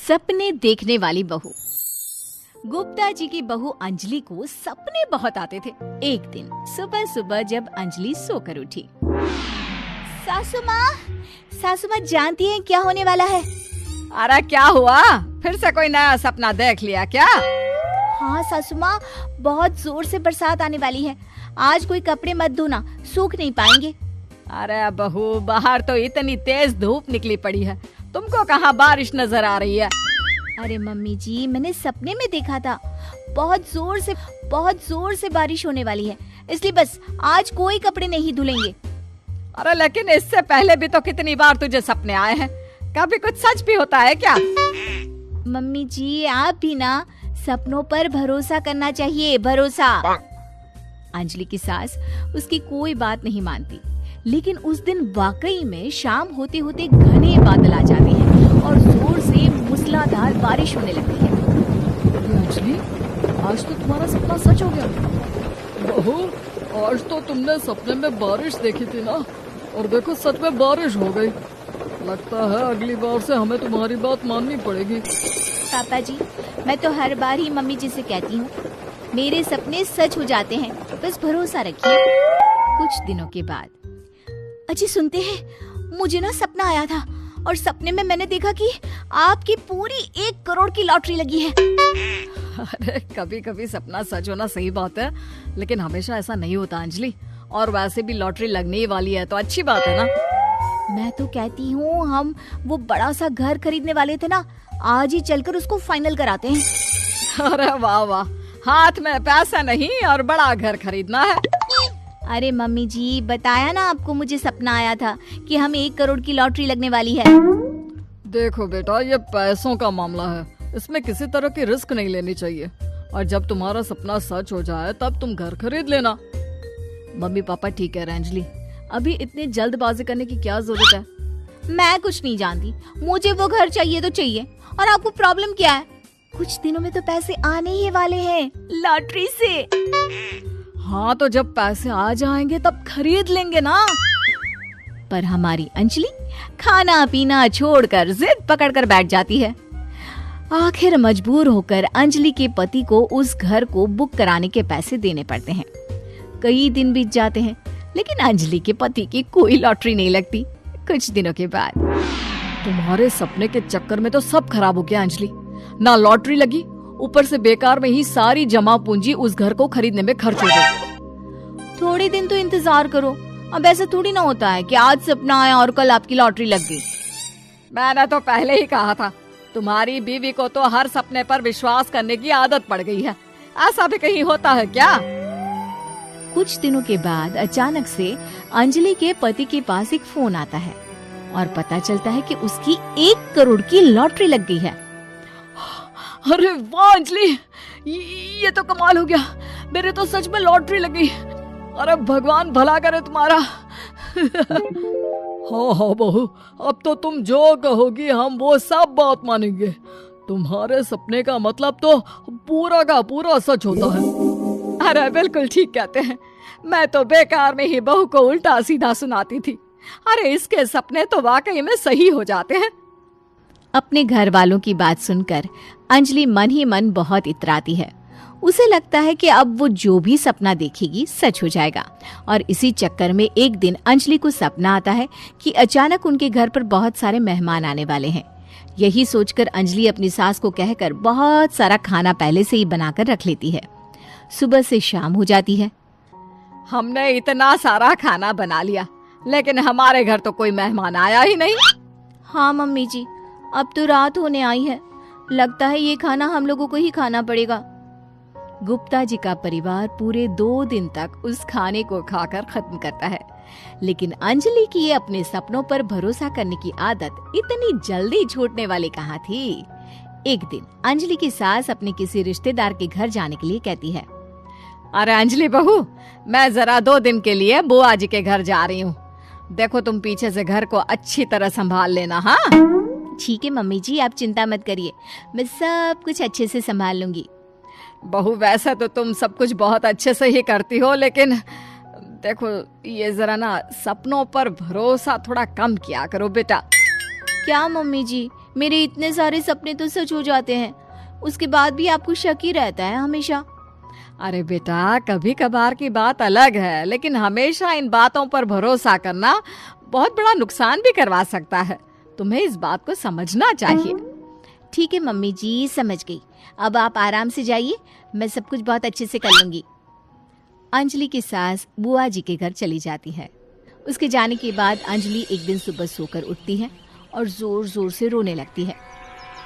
सपने देखने वाली बहू। गुप्ता जी की बहू अंजलि को सपने बहुत आते थे। एक दिन सुबह सुबह जब अंजलि सोकर उठी, सासू माँ जानती हैं क्या होने वाला है? अरे क्या हुआ, फिर से कोई नया सपना देख लिया क्या? हाँ सासू माँ, बहुत जोर से बरसात आने वाली है। आज कोई कपड़े मत धोना, सूख नहीं पाएंगे। अरे बहू, बाहर तो इतनी तेज धूप निकली पड़ी है, तुमको कहाँ बारिश नजर आ रही है? अरे मम्मी जी, मैंने सपने में देखा था बहुत जोर से बारिश होने वाली है, इसलिए बस आज कोई कपड़े नहीं धुलेंगे। अरे लेकिन इससे पहले भी तो कितनी बार तुझे सपने आए हैं, कभी कुछ सच भी होता है क्या? मम्मी जी, आप भी ना सपनों पर भरोसा करना चाहिए, भरोसा। अंजलि की सास उसकी कोई बात नहीं मानती, लेकिन उस दिन वाकई में शाम होते होते घने बादल आ जाते हैं और जोर से मूसलाधार बारिश होने लगती है। अंजलि, आज तो तुम्हारा सपना सच हो गया। बहू, आज तो तुमने सपने में बारिश देखी थी ना, और देखो सच में बारिश हो गई। लगता है अगली बार से हमें तुम्हारी बात माननी पड़ेगी। पापा जी, मैं तो हर बार ही मम्मी जी से कहती हूँ, मेरे सपने सच हो जाते हैं, बस भरोसा रखिए। कुछ दिनों के बाद, अजी सुनते हैं, मुझे ना सपना आया था और सपने में मैंने देखा कि आपकी पूरी 1 करोड़ की लॉटरी लगी है। अरे कभी कभी सपना सच होना सही बात है, लेकिन हमेशा ऐसा नहीं होता अंजलि। और वैसे भी लॉटरी लगने ही वाली है तो अच्छी बात है ना। मैं तो कहती हूँ, हम वो बड़ा सा घर खरीदने वाले थे ना, आज ही चलकर उसको फाइनल कराते हैं। अरे वाह वाह, हाथ में पैसा नहीं और बड़ा घर खरीदना है। अरे मम्मी जी, बताया ना आपको, मुझे सपना आया था कि हम 1 करोड़ की लॉटरी लगने वाली है। देखो बेटा, ये पैसों का मामला है, इसमें किसी तरह की रिस्क नहीं लेनी चाहिए। और जब तुम्हारा सपना सच हो जाए तब तुम घर खरीद लेना। मम्मी पापा ठीक है अंजलि, अभी इतनी जल्दबाजी करने की क्या जरूरत है? मैं कुछ नहीं जानती, मुझे वो घर चाहिए तो चाहिए। और आपको प्रॉब्लम क्या है? कुछ दिनों में तो पैसे आने ही वाले हैं लॉटरी से। हाँ तो जब पैसे आ जाएंगे तब खरीद लेंगे ना। पर हमारी अंजलि खाना पीना छोड़कर जिद पकड़कर बैठ जाती है। आखिर मजबूर होकर अंजलि के पति को उस घर को बुक कराने के पैसे देने पड़ते हैं। कई दिन बीत जाते हैं, लेकिन अंजलि के पति की कोई लॉटरी नहीं लगती। कुछ दिनों के बाद, तुम्हारे सपने के चक्कर में तो सब खराब हो गया अंजलि। ना लॉटरी लगी, ऊपर से बेकार में ही सारी जमा पूंजी उस घर को खरीदने में खर्च हो गई। थोड़े दिन तो इंतजार करो, अब ऐसा थोड़ी ना होता है कि आज सपना आया और कल आपकी लॉटरी लग गई। मैंने तो पहले ही कहा था, तुम्हारी बीवी को तो हर सपने पर विश्वास करने की आदत पड़ गई है। ऐसा भी कहीं होता है क्या? कुछ दिनों के बाद अचानक से अंजलि के पति के पास एक फोन आता है और पता चलता है कि उसकी 1 करोड़ की लॉटरी लग गई है। अरे वाह अंजलि, ये तो कमाल हो गया, मेरे तो सच में लॉटरी लगी। अरे भगवान भला करे तुम्हारा। हाँ बहू, अब तो तुम जो कहोगी हम वो सब बात मानेंगे। तुम्हारे सपने का मतलब तो पूरा का पूरा सच होता है। अरे बिल्कुल ठीक कहते हैं, मैं तो बेकार में ही बहू को उल्टा सीधा सुनाती थी। अरे इसके सपने तो वाकई में सही हो जाते हैं। अपने घर वालों की बात सुनकर अंजलि मन ही मन बहुत इतराती है। उसे लगता है कि अब वो जो भी सपना देखेगी सच हो जाएगा। और इसी चक्कर में एक दिन अंजलि को सपना आता है कि अचानक उनके घर पर बहुत सारे मेहमान आने वाले हैं। यही सोचकर अंजलि अपनी सास को कहकर बहुत सारा खाना पहले से ही बनाकर रख लेती है। सुबह से शाम हो जाती है। हमने इतना सारा खाना बना लिया, लेकिन हमारे घर तो कोई मेहमान आया ही नहीं। हाँ मम्मी जी, अब तो रात होने आई है, लगता है ये खाना हम लोगों को ही खाना पड़ेगा। गुप्ता जी का परिवार पूरे 2 दिन तक उस खाने को खाकर खत्म करता है, लेकिन अंजलि की अपने सपनों पर भरोसा करने की आदत इतनी जल्दी छूटने वाली कहाँ थी। एक दिन अंजलि की सास अपने किसी रिश्तेदार के घर जाने के लिए कहती है, अरे अंजलि बहू, मैं जरा 2 दिन के लिए बुआ जी के घर जा रही हूँ। देखो तुम पीछे से घर को अच्छी तरह संभाल लेना। हाँ ठीक है मम्मी जी, आप चिंता मत करिए, मैं सब कुछ अच्छे से संभाल लूंगी। बहू, वैसे तो तुम सब कुछ बहुत अच्छे से ही करती हो, लेकिन देखो ये जरा ना सपनों पर भरोसा थोड़ा कम किया करो बेटा। क्या मम्मी जी, मेरे इतने सारे सपने तो सच हो जाते हैं, उसके बाद भी आपको शक ही रहता है हमेशा। अरे बेटा, कभी कभार की बात अलग है, लेकिन हमेशा इन बातों पर भरोसा करना बहुत बड़ा नुकसान भी करवा सकता है। तुम्हें इस बात को समझना चाहिए। ठीक है मम्मी जी, समझ गई। अब आप आराम से जाइए, मैं सब कुछ बहुत अच्छे से कर लूंगी। अंजलि की सास बुआ जी के घर चली जाती है। उसके जाने के बाद अंजलि एक दिन सुबह सोकर उठती है और जोर जोर से रोने लगती है।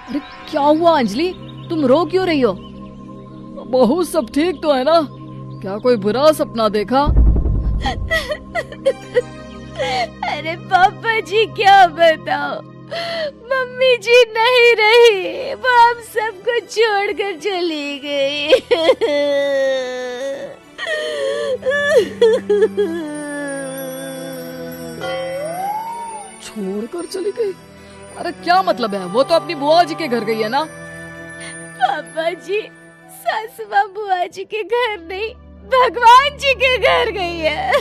अरे क्या हुआ अंजलि, तुम रो क्यों रही हो? बहू सब ठीक तो है ना? क्या कोई बुरा सपना देखा? अरे पापा जी क्या बताओ, मम्मी जी नहीं रही, वो हम सबको छोड़कर चली गई। छोड़कर चली गई? अरे क्या मतलब है? वो तो अपनी बुआ जी के घर गई है ना? पापा जी, सासू माँ बुआ जी के घर नहीं, भगवान जी के घर गई है।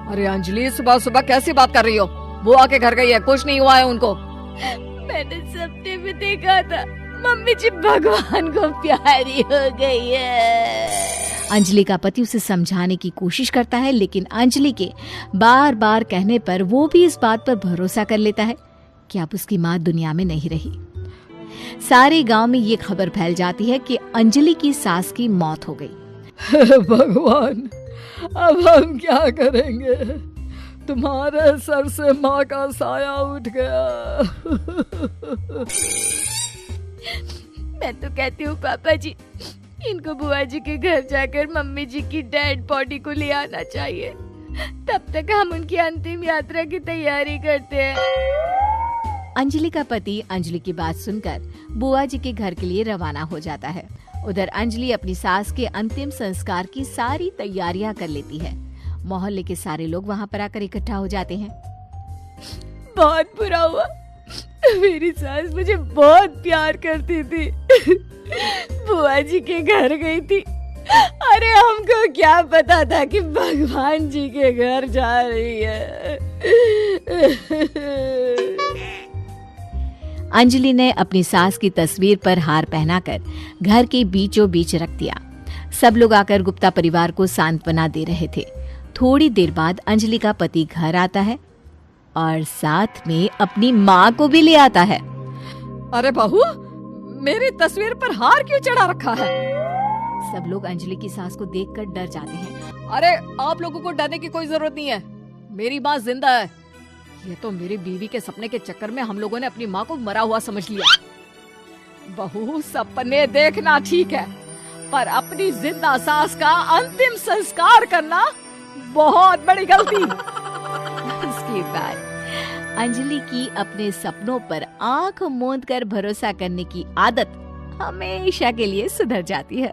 अरे अंजलि, सुबह सुबह कैसी बात कर रही हो? बुआ के घर गई है, कुछ नहीं हुआ है उनको। मैंने सपने में देखा था, मम्मी जी भगवान को प्यारी हो गई है। अंजलि का पति उसे समझाने की कोशिश करता है, लेकिन अंजलि के बार बार कहने पर वो भी इस बात पर भरोसा कर लेता है कि अब उसकी माँ दुनिया में नहीं रही। सारे गांव में ये खबर फैल जाती है कि अंजलि की सास की मौत हो गई। भगवान, अब हम क्या करेंगे? तुम्हारे सर से माँ का साया उठ गया। मैं तो कहती हूँ पापा जी, इनको बुआ जी के घर जाकर मम्मी जी की डेड बॉडी को ले आना चाहिए, तब तक हम उनकी अंतिम यात्रा की तैयारी करते हैं। अंजलि का पति अंजलि की बात सुनकर बुआ जी के घर के लिए रवाना हो जाता है। उधर अंजलि अपनी सास के अंतिम संस्कार की सारी तैयारियां कर लेती है। मोहल्ले के सारे लोग वहां पर आकर इकट्ठा हो जाते हैं। बहुत बुरा हुआ, मेरी सास मुझे बहुत प्यार करती थी, बुआ जी के घर गई थी। अरे हमको क्या पता था कि भगवान जी के घर जा रही है। अंजलि ने अपनी सास की तस्वीर पर हार पहनाकर घर के बीचों बीच रख दिया। सब लोग आकर गुप्ता परिवार को सांत्वना दे रहे थे। थोड़ी देर बाद अंजलि का पति घर आता है और साथ में अपनी माँ को भी ले आता है। अरे बहू, मेरी तस्वीर पर हार क्यों चढ़ा रखा है? सब लोग अंजलि की सास को देखकर डर जाते हैं। अरे आप लोगों को डरने की कोई जरूरत नहीं है, मेरी माँ जिंदा है। ये तो मेरी बीवी के सपने के चक्कर में हम लोगों ने अपनी माँ को मरा हुआ समझ लिया। बहू, सपने देखना ठीक है, पर अपनी जिंदा सास का अंतिम संस्कार करना बहुत बड़ी गलती। उसके बाद अंजलि की अपने सपनों पर आंख मूंद कर भरोसा करने की आदत हमेशा के लिए सुधर जाती है।